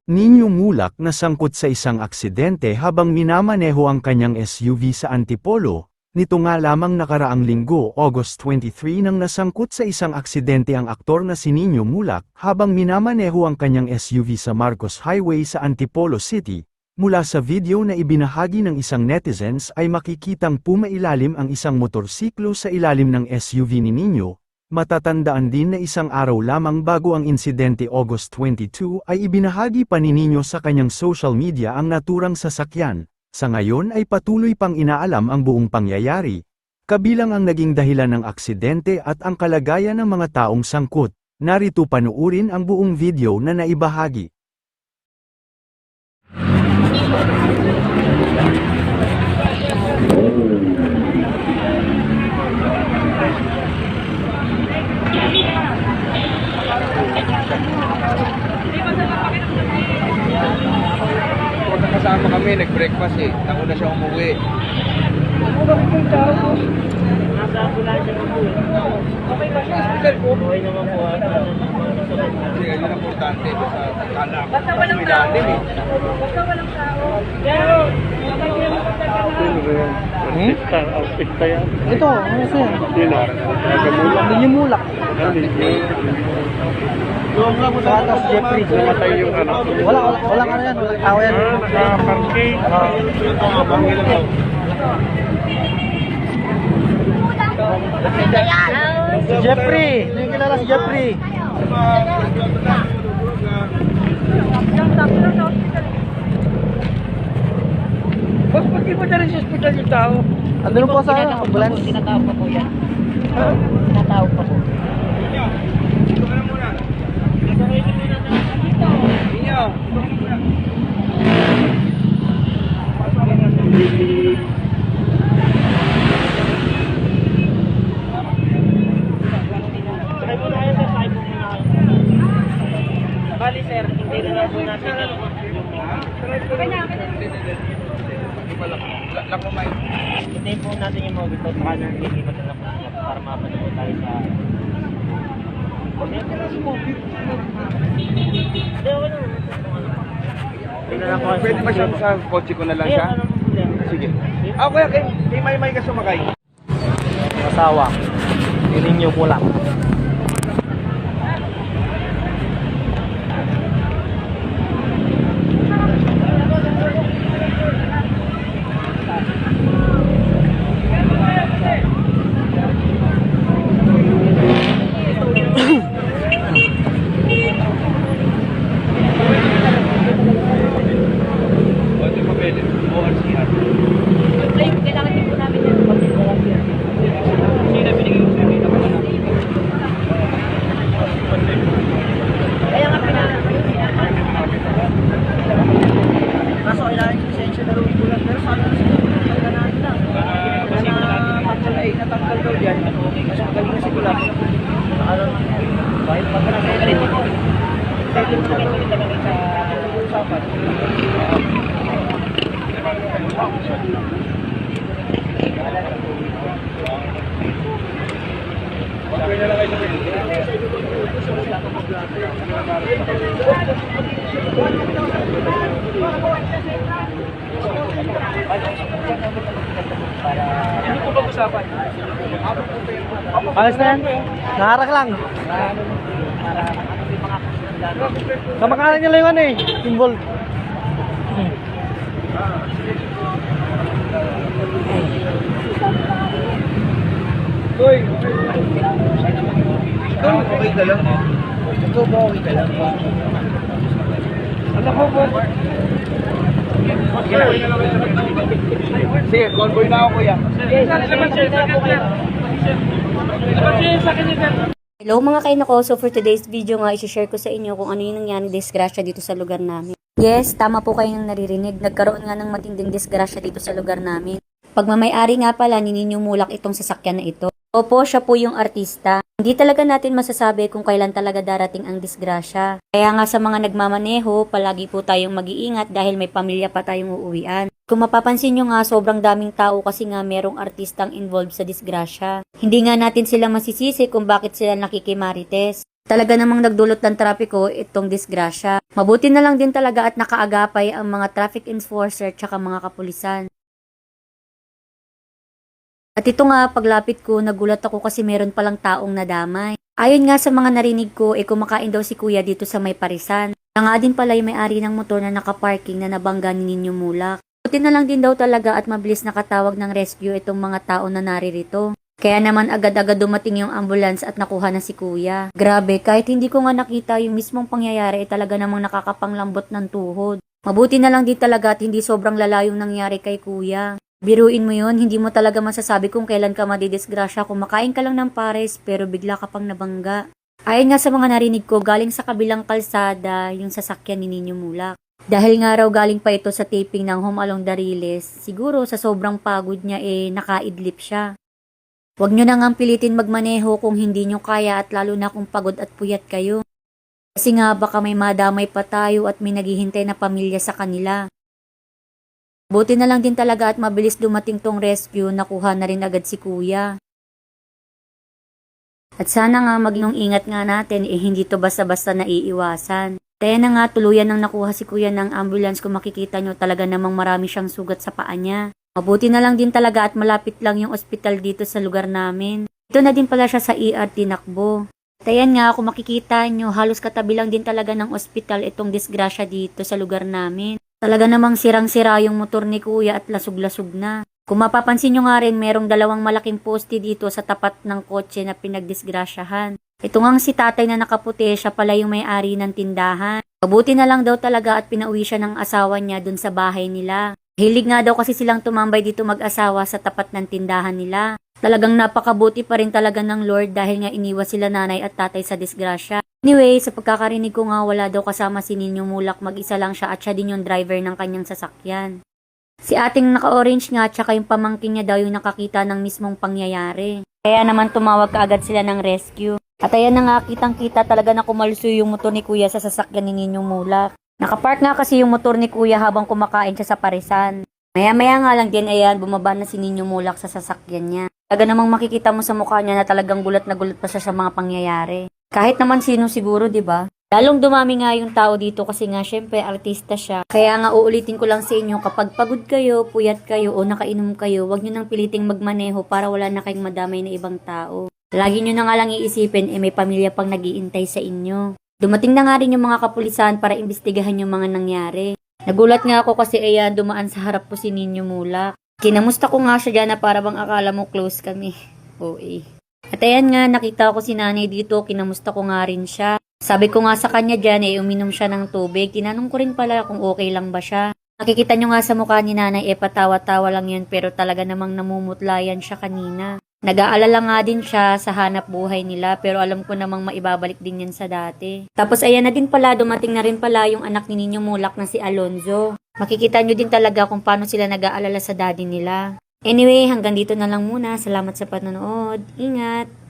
Nino Mulak na sangkot sa isang aksidente habang minamaneho ang kanyang SUV sa Antipolo. Nito nga lamang nakaraang linggo, August 23 nang nasangkot sa isang aksidente ang aktor na si Nino Mulak habang minamaneho ang kanyang SUV sa Marcos Highway sa Antipolo City. Mula sa video na ibinahagi ng isang netizens ay makikitang pumailalim ang isang motorsiklo sa ilalim ng SUV ni Nino. Matatandaan din na isang araw lamang bago ang insidente August 22 ay ibinahagi pa ni Nino sa kanyang social media ang naturang sasakyan. Sa ngayon ay patuloy pang inaalam ang buong pangyayari. Kabilang ang naging dahilan ng aksidente at ang kalagayan ng mga taong sangkot. Narito panuurin ang buong video na naibahagi. Kasama kami, nag-breakfast eh. Nauna siya umuwi. Nasa ambulansya na po. Okay ba siya? Okay naman po. Kasi yun ang importante sa kala. Basta walang tao. Basta walang tao. Pero, Artista yan. Ito, ano sir? Sino? Nino Mulak. Tapos Jeffrey. Namatay yung ano. Walang ano yan, walang tao yan. Sa parking. Si Jeffrey. Hindi yung kilala si Jeffrey. Boss, ba't di mo na rin sa hospital yung tao? Andun po sa ambulance. Tinatawag pa po yan. Tinatawag pa po. Dito ka na muna. Inyo. Try mo na kayo sir, try mo muna kayo. Bali sir, hindi na lang po natin yung Lang kumain. hintayin po natin yung mga bitaw saka nang lilipat na lang po para mapanood tayo sa... Hindi, okay lang. Tingnan lang po. Pwede ba siya sa kotse ko na lang siya? Ano po problema? Sige. Kuya, kay May ka sumakay. Asawa. Si Nino Mulak. Pwede mo pwede. ORCR. Kailangan din po namin yung pag-interactive. Sino binigay mo sa amin? Kaya nga Kaso kailangan yung lisensya na rin bulas. Pero sa akin, kailangan lang. Kasi natanggal daw dyan. Kasi magaling na si Bulas. Kahit pagkakasaya rin ito. Pwede mo na rin talaga sa usapan. Pwede na lang kayo sa Ano po pag-usapan? Ayos na yan. Naharak lang. Kamakanan nila yung ano eh. Involved. Uy! Ikaw, okay ka lang. Ikaw ba okay ka lang? Ano po? Sige, convoy na ako kuya. Hello mga kainako, so for today's video nga, isi-share ko sa inyo kung ano yung nangyari disgrasya dito sa lugar namin. Yes, tama po kayong naririnig, nagkaroon nga ng matinding disgrasya dito sa lugar namin. Pagmamay-ari nga pala ni Nino Mulak itong sasakyan na ito. Opo, siya po yung artista. Hindi talaga natin masasabi kung kailan talaga darating ang disgrasya. Kaya nga sa mga nagmamaneho, palagi po tayong mag-iingat dahil may pamilya pa tayong uuwian. Kung mapapansin nyo nga, sobrang daming tao kasi nga merong artistang involved sa disgrasya. Hindi nga natin sila masisisi kung bakit sila nakikimarites. Talaga namang nagdulot ng trapiko itong disgrasya. Mabuti na lang din talaga at nakaagapay ang mga traffic enforcer tsaka mga kapulisan. At ito nga, paglapit ko, nagulat ako kasi meron palang taong nadamay. Ayon nga sa mga narinig ko, kumakain daw si kuya dito sa may parisan. Na nga din pala yung may-ari ng motor na nakaparking na nabangga ni Ninyo Mulak. Buti na lang din daw talaga at mabilis nakatawag ng rescue itong mga tao na naririto. Kaya naman agad-agad dumating yung ambulance at nakuha na si kuya. Grabe, kahit hindi ko nga nakita yung mismong pangyayari, talaga namang nakakapanglambot ng tuhod. Mabuti na lang din talaga at hindi sobrang lala yung nangyari kay kuya. Biruin mo yun, hindi mo talaga masasabi kung kailan ka madidisgrasya, kumakain ka lang ng pares pero bigla ka pang nabangga. Ayon nga sa mga narinig ko, galing sa kabilang kalsada yung sasakyan ni Ninyo Mulak. Dahil nga raw galing pa ito sa taping ng Home Along the Riles, siguro sa sobrang pagod niya nakaidlip siya. Huwag nyo nang pilitin magmaneho kung hindi nyo kaya at lalo na kung pagod at puyat kayo. Kasi nga baka may madamay pa tayo at may naghihintay na pamilya sa kanila. Buti na lang din talaga at mabilis dumating tong rescue, nakuha na rin agad si kuya. At sana nga maging ingat nga natin, hindi to basta-basta naiiwasan. Kaya na nga tuluyan nang nakuha si kuya ng ambulance, kung makikita nyo talaga namang marami siyang sugat sa paa niya. Mabuti na lang din talaga at malapit lang yung ospital dito sa lugar namin. Ito na din pala siya sa ER tinakbo. At ayan nga, kung makikita nyo, halos katabi lang din talaga ng ospital itong disgrasya dito sa lugar namin. Talaga namang sirang-sira yung motor ni kuya at lasog-lasog na. Kung mapapansin nyo nga rin, merong dalawang malaking poste dito sa tapat ng kotse na pinagdisgrasyahan. Ito ngang si tatay na nakaputi, siya pala yung may-ari ng tindahan. Mabuti na lang daw talaga at pinauwi siya ng asawa niya dun sa bahay nila. Hilig nga daw kasi silang tumambay dito mag-asawa sa tapat ng tindahan nila. Talagang napakabuti pa rin talaga ng Lord dahil nga iniwas sila nanay at tatay sa disgrasya. Anyway, sa pagkakarinig ko nga wala daw kasama si Ninyo Mulak, mag-isa lang siya at siya din yung driver ng kanyang sasakyan. Si ating naka-orange nga tsaka yung pamangkin niya daw yung nakakita ng mismong pangyayari. Kaya naman tumawag kaagad sila ng rescue. At ayan na nga, kitang-kita talaga na kumalso yung motor ni kuya sa sasakyan ni Ninyo Mulak. Nakapark nga kasi yung motor ni kuya habang kumakain siya sa parisan. Maya-maya nga lang din, ayan, bumaba na si Ninyo Mulak sa sasakyan niya. Talaga namang makikita mo sa mukha niya na talagang gulat na gulat pa siya sa mga pangyayari. Kahit naman sino siguro, di ba? Lalong dumami nga yung tao dito kasi nga syempre artista siya. Kaya nga uulitin ko lang sa inyo, kapag pagod kayo, puyat kayo o nakainom kayo, huwag nyo nang piliting magmaneho para wala na kayong madamay na ibang tao. Lagi nyo na nga lang iisipin, may pamilya pang nag-iintay sa inyo. Dumating na nga rin yung mga kapulisan para imbestigahan yung mga nangyari. Nagulat nga ako kasi ayan, dumaan sa harap ko si Ninyo Mulak. Kinamusta ko nga siya dyan na para bang akala mo close kami. OA. At ayan nga, nakita ko si nanay dito, kinamusta ko nga rin siya. Sabi ko nga sa kanya dyan, uminom siya ng tubig. Tinanong ko rin pala kung okay lang ba siya. Nakikita nyo nga sa mukha ni nanay, patawa-tawa lang yun pero talaga namang namumutlayan siya kanina. Nag-aalala nga din siya sa hanap buhay nila pero alam ko namang maibabalik din yan sa dati. Tapos ayan na din pala, dumating na rin pala yung anak ni Ninyo Mulak na si Alonzo. Makikita nyo din talaga kung paano sila nag-aalala sa daddy nila. Anyway, hanggang dito na lang muna. Salamat sa panonood. Ingat!